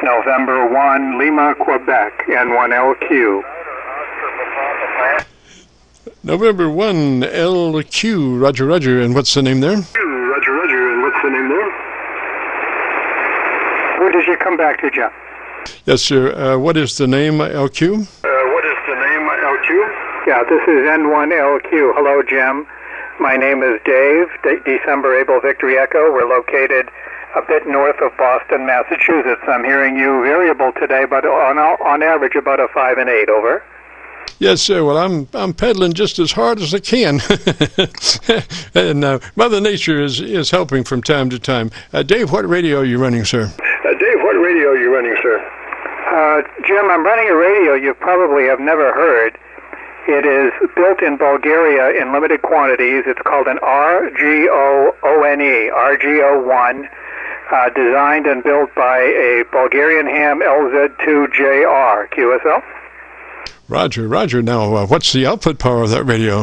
November 1, Lima, Quebec, N1LQ. November 1, LQ, Roger, Roger, and what's the name there? Roger, Roger, and what's the name there? Where did you come back to, Jim? Yes, sir. What is the name, LQ? What is the name, LQ? Yeah, this is N1LQ. Hello, Jim. My name is Dave, December Able Victory Echo. We're located a bit north of Boston, Massachusetts. I'm hearing you variable today, but on average about a 5 and 8, over. Yes, sir. Well, I'm pedaling just as hard as I can, and Mother Nature is helping from time to time. Dave, what radio are you running, sir? Dave, what radio are you running, sir? Jim, I'm running a radio you probably have never heard. It is built in Bulgaria in limited quantities. It's called an Rgo-One, Rgo-One, designed and built by a Bulgarian ham LZ2JR, QSL. Roger, Roger. Now, what's the output power of that radio?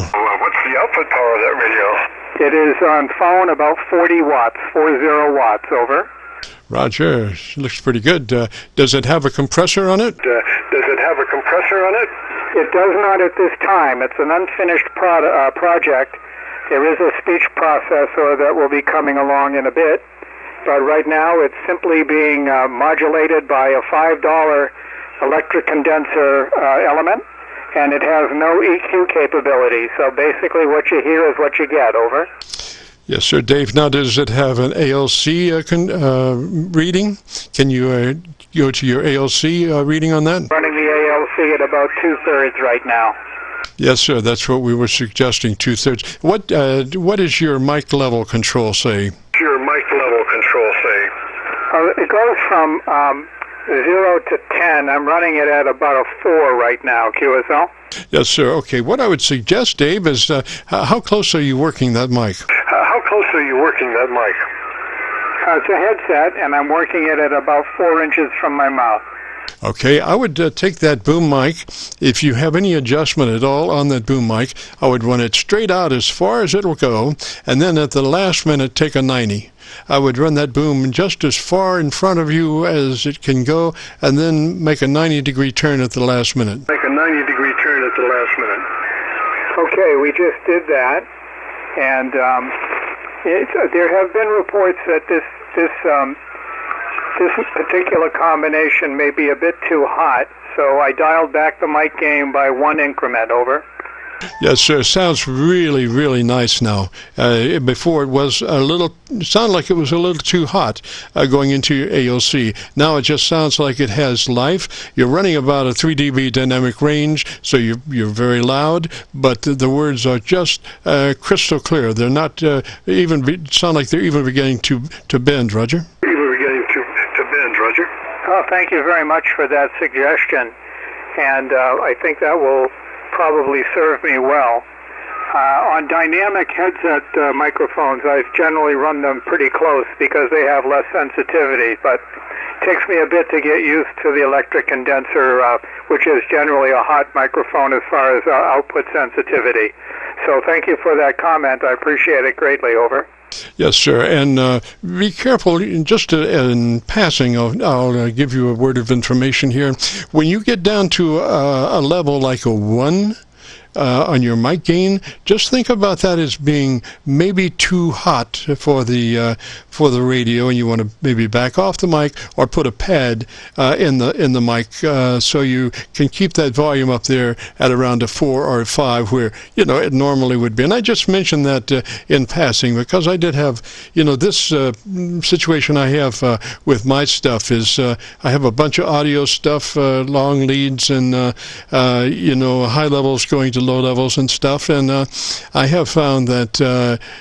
It is on phone about 40 watts, 40 watts, over. Roger. Looks pretty good. Does it have a compressor on it? It does not at this time. It's an unfinished project. There is a speech processor that will be coming along in a bit, but right now it's simply being modulated by a $5 electric condenser element, and it has no EQ capability. So basically what you hear is what you get, over. Yes, sir. Dave, now does it have an ALC reading? Can you go to your ALC reading on that? Running the ALC at about 2/3 right now. Yes, sir. That's what we were suggesting, 2/3. What does your mic level control say? It goes from 0 to 10. I'm running it at about a 4 right now, QSL. Yes, sir. Okay. What I would suggest, Dave, is how close are you working that mic? It's a headset, and I'm working it at about 4 inches from my mouth. Okay, I would take that boom mic. If you have any adjustment at all on that boom mic, I would run it straight out as far as it will go, and then at the last minute take a 90. I would run that boom just as far in front of you as it can go, and then make a 90-degree turn at the last minute. Okay, we just did that, and there have been reports that this particular combination may be a bit too hot, so I dialed back the mic gain by 1 increment, over. Yes, sir. Sounds really, really nice now. Before it was sounded like it was a little too hot going into your ALC. Now it just sounds like it has life. You're running about a 3 dB dynamic range, so you're very loud, but the words are just crystal clear. They're not sound like they're even beginning to bend, Roger. Oh, thank you very much for that suggestion, and I think that will probably serve me well. On dynamic headset microphones, I generally run them pretty close because they have less sensitivity, but it takes me a bit to get used to the electric condenser, which is generally a hot microphone as far as output sensitivity. So thank you for that comment. I appreciate it greatly, over. Yes, sir, and be careful. Just in passing, I'll give you a word of information here. When you get down to a level like a 1 on your mic gain, just think about that as being maybe too hot for the radio, and you want to maybe back off the mic or put a pad in the mic so you can keep that volume up there at around a 4 or a 5 where it normally would be. And I just mentioned that in passing because I did have this situation I have with my stuff is I have a bunch of audio stuff, long leads and high levels going to low levels and stuff, and I have found that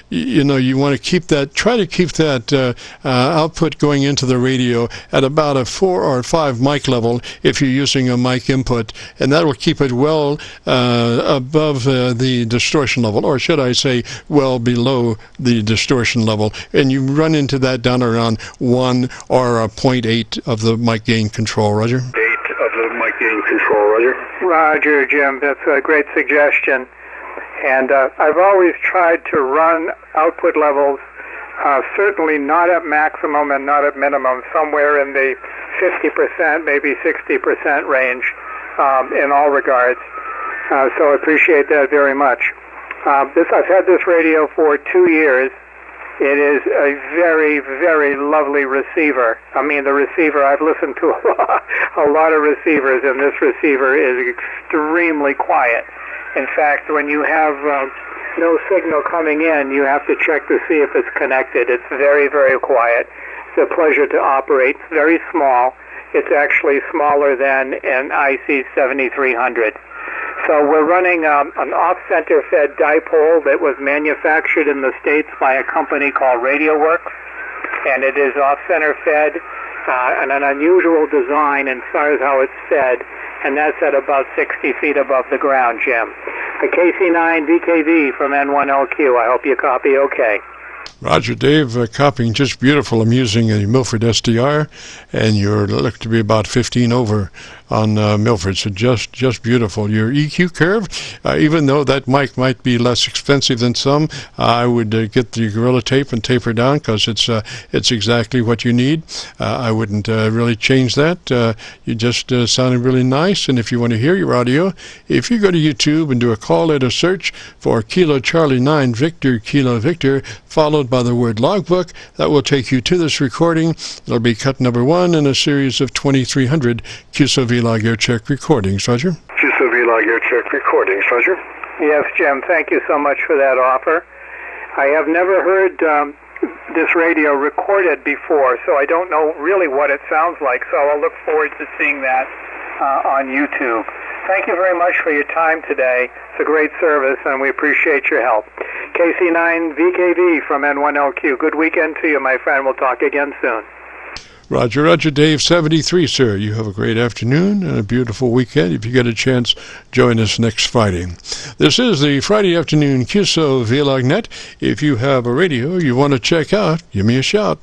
you want to try to keep that output going into the radio at about a 4 or 5 mic level if you're using a mic input, and that will keep it well above the distortion level, or should I say well below the distortion level, and you run into that down around 1 or a 0.8 of the mic gain control, Roger. Roger, Jim, that's a great suggestion. And I've always tried to run output levels certainly not at maximum and not at minimum, somewhere in the 50%, maybe 60% range in all regards. So I appreciate that very much. I've had this radio for 2 years. It is a very, very lovely receiver. I mean, the receiver, I've listened to a lot of receivers, and this receiver is extremely quiet. In fact, when you have no signal coming in, you have to check to see if it's connected. It's very, very quiet. It's a pleasure to operate. It's very small. It's actually smaller than an IC 7300. So we're running an off-center fed dipole that was manufactured in the States by a company called RadioWorks, and it is off-center fed and an unusual design as far as how it's fed, and that's at about 60 feet above the ground, Jim. A KC9VKV from N1LQ. I hope you copy okay. Roger, Dave, copying just beautiful. I'm using a Milford SDR, and you're look to be about 15 over on Milford, so just beautiful. Your EQ curve, even though that mic might be less expensive than some, I would get the Gorilla Tape and taper down, because it's exactly what you need. I wouldn't really change that. You just sounded really nice, and if you want to hear your audio, if you go to YouTube and do a call letter search for Kilo Charlie 9 Victor Kilo Victor, followed by the word logbook, that will take you to this recording. It'll be cut number 1 in a series of 2,300 Qso-Vlog air check recordings. Roger? Qso-Vlog air check recordings. Roger? Yes, Jim, thank you so much for that offer. I have never heard this radio recorded before, so I don't know really what it sounds like, so I'll look forward to seeing that on YouTube. Thank you very much for your time today. It's a great service, and we appreciate your help. KC9VKV from N1LQ. Good weekend to you, my friend. We'll talk again soon. Roger, Dave 73, sir. You have a great afternoon and a beautiful weekend. If you get a chance, join us next Friday. This is the Friday afternoon Qso-Vlog Net. If you have a radio you want to check out, give me a shout.